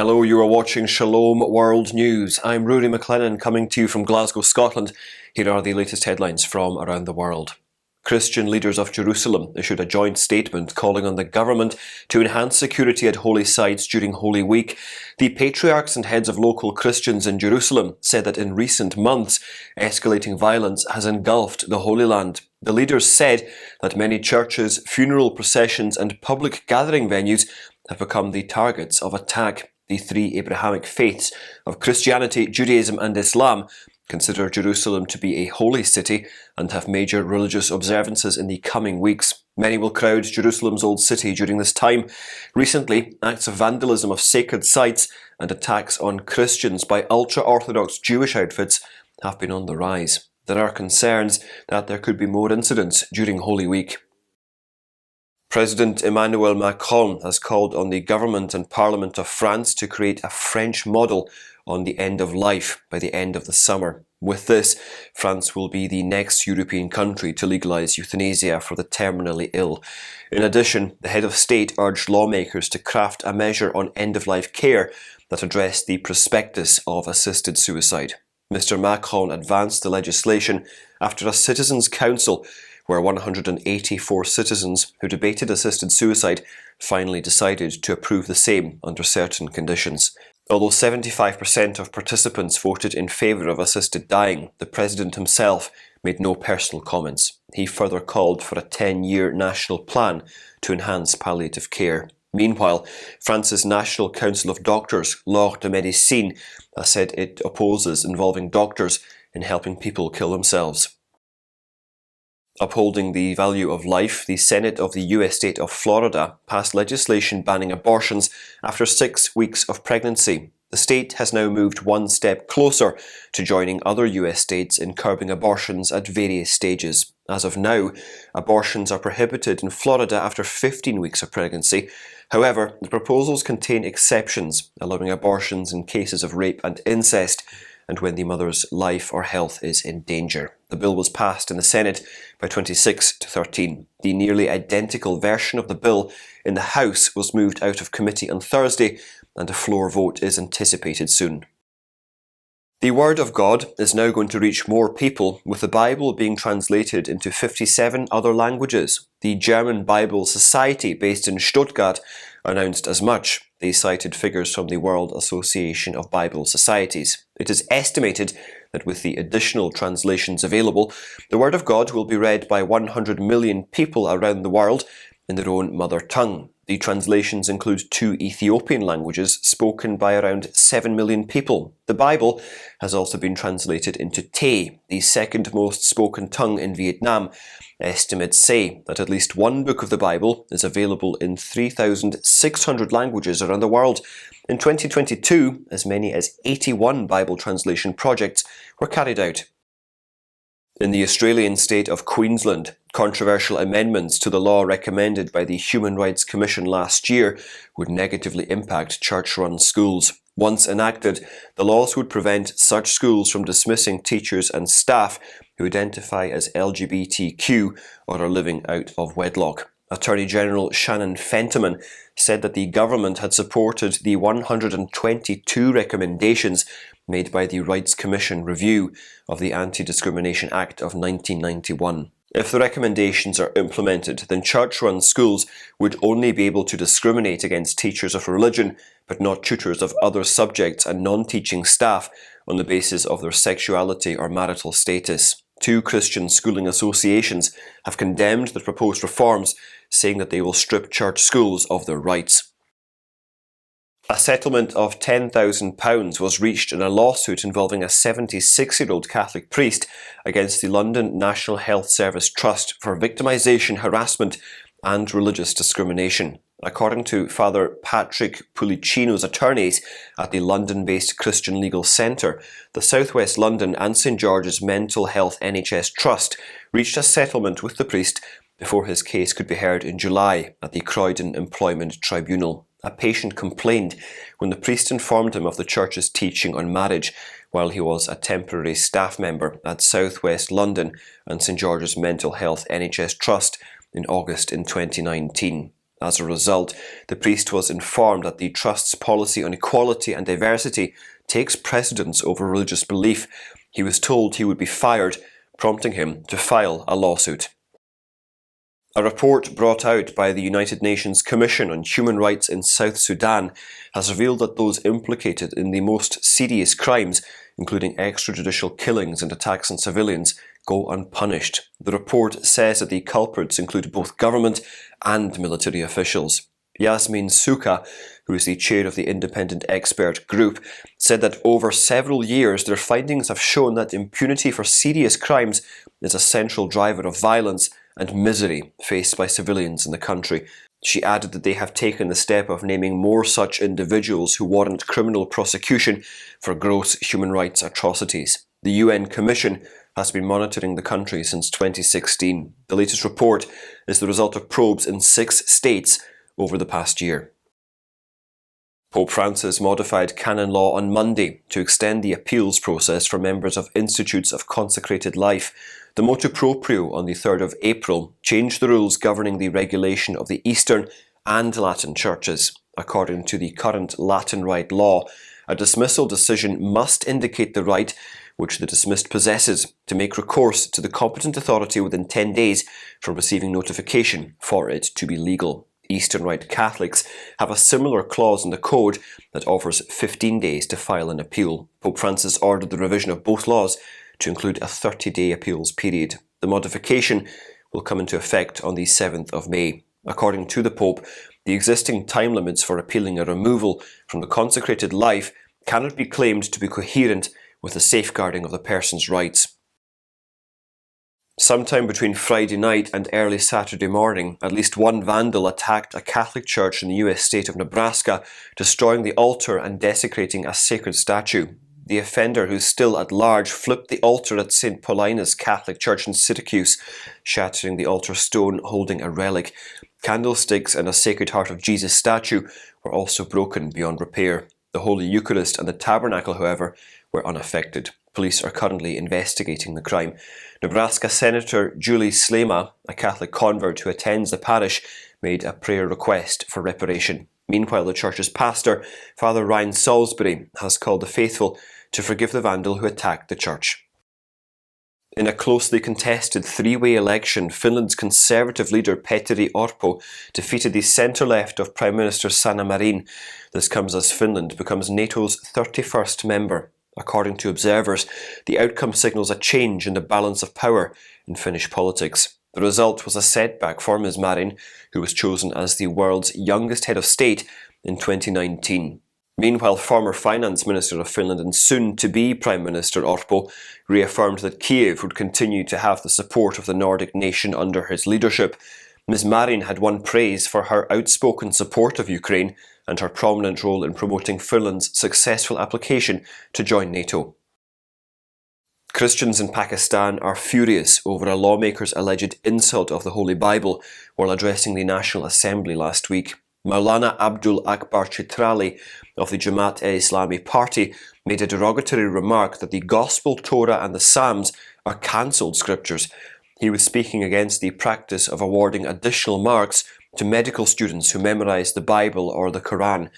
Hello, you are watching Shalom World News. I'm Rudy McLennan coming to you from Glasgow, Scotland. Here are the latest headlines from around the world. Christian leaders of Jerusalem issued a joint statement calling on the government to enhance security at holy sites during Holy Week. The patriarchs and heads of local Christians in Jerusalem said that in recent months, escalating violence has engulfed the Holy Land. The leaders said that many churches, funeral processions and public gathering venues have become the targets of attack. The three Abrahamic faiths of Christianity, Judaism and Islam consider Jerusalem to be a holy city and have major religious observances in the coming weeks. Many will crowd Jerusalem's old city during this time. Recently, acts of vandalism of sacred sites and attacks on Christians by ultra-Orthodox Jewish outfits have been on the rise. There are concerns that there could be more incidents during Holy Week. President Emmanuel Macron has called on the government and parliament of France to create a French model on the end of life by the end of the summer. With this, France will be the next European country to legalise euthanasia for the terminally ill. In addition, the head of state urged lawmakers to craft a measure on end-of-life care that addressed the prospectus of assisted suicide. Mr. Macron advanced the legislation after a citizens' council where 184 citizens who debated assisted suicide finally decided to approve the same under certain conditions. Although 75% of participants voted in favour of assisted dying, the President himself made no personal comments. He further called for a 10-year national plan to enhance palliative care. Meanwhile, France's National Council of Doctors, L'Ordre de Médecine, has said it opposes involving doctors in helping people kill themselves. Upholding the value of life, the Senate of the US state of Florida passed legislation banning abortions after 6 weeks of pregnancy. The state has now moved one step closer to joining other US states in curbing abortions at various stages. As of now, abortions are prohibited in Florida after 15 weeks of pregnancy. However, the proposals contain exceptions, allowing abortions in cases of rape and incest, and when the mother's life or health is in danger. The bill was passed in the Senate by 26 to 13. The nearly identical version of the bill in the House was moved out of committee on Thursday, and a floor vote is anticipated soon. The Word of God is now going to reach more people, with the Bible being translated into 57 other languages. The German Bible Society, based in Stuttgart, announced as much. They cited figures from the World Association of Bible Societies. It is estimated that with the additional translations available, the Word of God will be read by 100 million people around the world in their own mother tongue. The translations include 2 Ethiopian languages spoken by around 7 million people. The Bible has also been translated into Tay, the second most spoken tongue in Vietnam. Estimates say that at least one book of the Bible is available in 3,600 languages around the world. In 2022, as many as 81 Bible translation projects were carried out. In the Australian state of Queensland, controversial amendments to the law recommended by the Human Rights Commission last year would negatively impact church-run schools. Once enacted, the laws would prevent such schools from dismissing teachers and staff who identify as LGBTQ or are living out of wedlock. Attorney General Shannon Fentiman said that the government had supported the 122 recommendations made by the Rights Commission review of the Anti-Discrimination Act of 1991. If the recommendations are implemented, then church-run schools would only be able to discriminate against teachers of religion, but not tutors of other subjects and non-teaching staff on the basis of their sexuality or marital status. 2 Christian schooling associations have condemned the proposed reforms, saying that they will strip church schools of their rights. A settlement of £10,000 was reached in a lawsuit involving a 76-year-old Catholic priest against the London National Health Service Trust for victimisation, harassment and religious discrimination. According to Father Patrick Pulicino's attorneys at the London-based Christian Legal Centre, the South West London and St George's Mental Health NHS Trust reached a settlement with the priest before his case could be heard in July at the Croydon Employment Tribunal. A patient complained when the priest informed him of the church's teaching on marriage while he was a temporary staff member at South West London and St George's Mental Health NHS Trust in August in 2019. As a result, the priest was informed that the Trust's policy on equality and diversity takes precedence over religious belief. He was told he would be fired, prompting him to file a lawsuit. A report brought out by the United Nations Commission on Human Rights in South Sudan has revealed that those implicated in the most serious crimes, including extrajudicial killings and attacks on civilians, go unpunished. The report says that the culprits include both government and military officials. Yasmin Suka, who is the chair of the independent expert group, said that over several years their findings have shown that impunity for serious crimes is a central driver of violence and misery faced by civilians in the country. She added that they have taken the step of naming more such individuals who warrant criminal prosecution for gross human rights atrocities. The UN Commission has been monitoring the country since 2016. The latest report is the result of probes in 6 states over the past year. Pope Francis modified canon law on Monday to extend the appeals process for members of Institutes of Consecrated Life. The motu proprio on the 3rd of April changed the rules governing the regulation of the Eastern and Latin churches. According to the current Latin Rite law, a dismissal decision must indicate the right which the dismissed possesses to make recourse to the competent authority within 10 days from receiving notification for it to be legal. Eastern Rite Catholics have a similar clause in the code that offers 15 days to file an appeal. Pope Francis ordered the revision of both laws to include a 30-day appeals period. The modification will come into effect on the 7th of May. According to the Pope, the existing time limits for appealing a removal from the consecrated life cannot be claimed to be coherent with the safeguarding of the person's rights. Sometime between Friday night and early Saturday morning, at least one vandal attacked a Catholic church in the US state of Nebraska, destroying the altar and desecrating a sacred statue. The offender, who's still at large, flipped the altar at St. Paulina's Catholic Church in Syracuse, shattering the altar stone holding a relic. Candlesticks and a Sacred Heart of Jesus statue were also broken beyond repair. The Holy Eucharist and the Tabernacle, however, were unaffected. Police are currently investigating the crime. Nebraska Senator Julie Slema, a Catholic convert who attends the parish, made a prayer request for reparation. Meanwhile, the church's pastor, Father Ryan Salisbury, has called the faithful to forgive the vandal who attacked the church. In a closely contested 3-way election, Finland's Conservative leader Petteri Orpo defeated the centre-left of Prime Minister Sanna Marin. This comes as Finland becomes NATO's 31st member. According to observers, the outcome signals a change in the balance of power in Finnish politics. The result was a setback for Ms. Marin, who was chosen as the world's youngest head of state in 2019. Meanwhile, former Finance Minister of Finland and soon-to-be Prime Minister Orpo reaffirmed that Kiev would continue to have the support of the Nordic nation under his leadership. Ms. Marin had won praise for her outspoken support of Ukraine and her prominent role in promoting Finland's successful application to join NATO. Christians in Pakistan are furious over a lawmaker's alleged insult of the Holy Bible while addressing the National Assembly last week. Maulana Abdul Akbar Chitrali of the Jamaat-e-Islami party made a derogatory remark that the Gospel, Torah and the Psalms are cancelled scriptures. He was speaking against the practice of awarding additional marks to medical students who memorize the Bible or the Quran.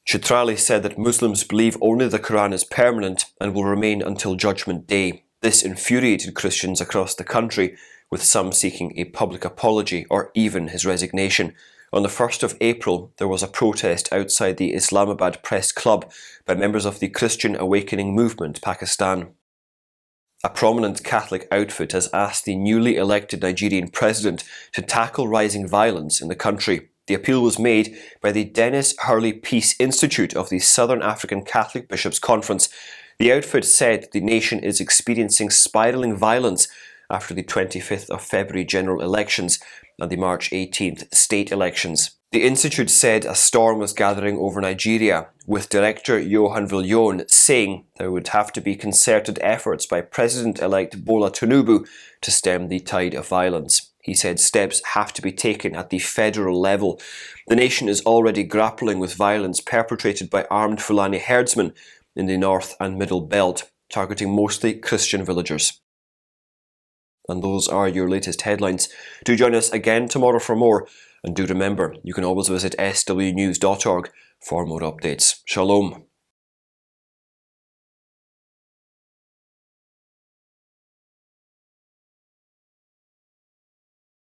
Chitrali said that Muslims believe only the Quran is permanent and will remain until Judgment Day. This infuriated Christians across the country, with some seeking a public apology or even his resignation. On the 1st of April, there was a protest outside the Islamabad Press Club by members of the Christian Awakening Movement, Pakistan. A prominent Catholic outfit has asked the newly elected Nigerian president to tackle rising violence in the country. The appeal was made by the Dennis Hurley Peace Institute of the Southern African Catholic Bishops' Conference. The outfit said the nation is experiencing spiralling violence after the 25th of February general elections and the March 18th state elections. The institute said a storm was gathering over Nigeria, with director Johan Viljoen saying there would have to be concerted efforts by President-elect Bola Tinubu to stem the tide of violence. He said steps have to be taken at the federal level. The nation is already grappling with violence perpetrated by armed Fulani herdsmen in the North and Middle Belt, targeting mostly Christian villagers. And those are your latest headlines. Do join us again tomorrow for more. And do remember, you can always visit swnews.org for more updates. Shalom.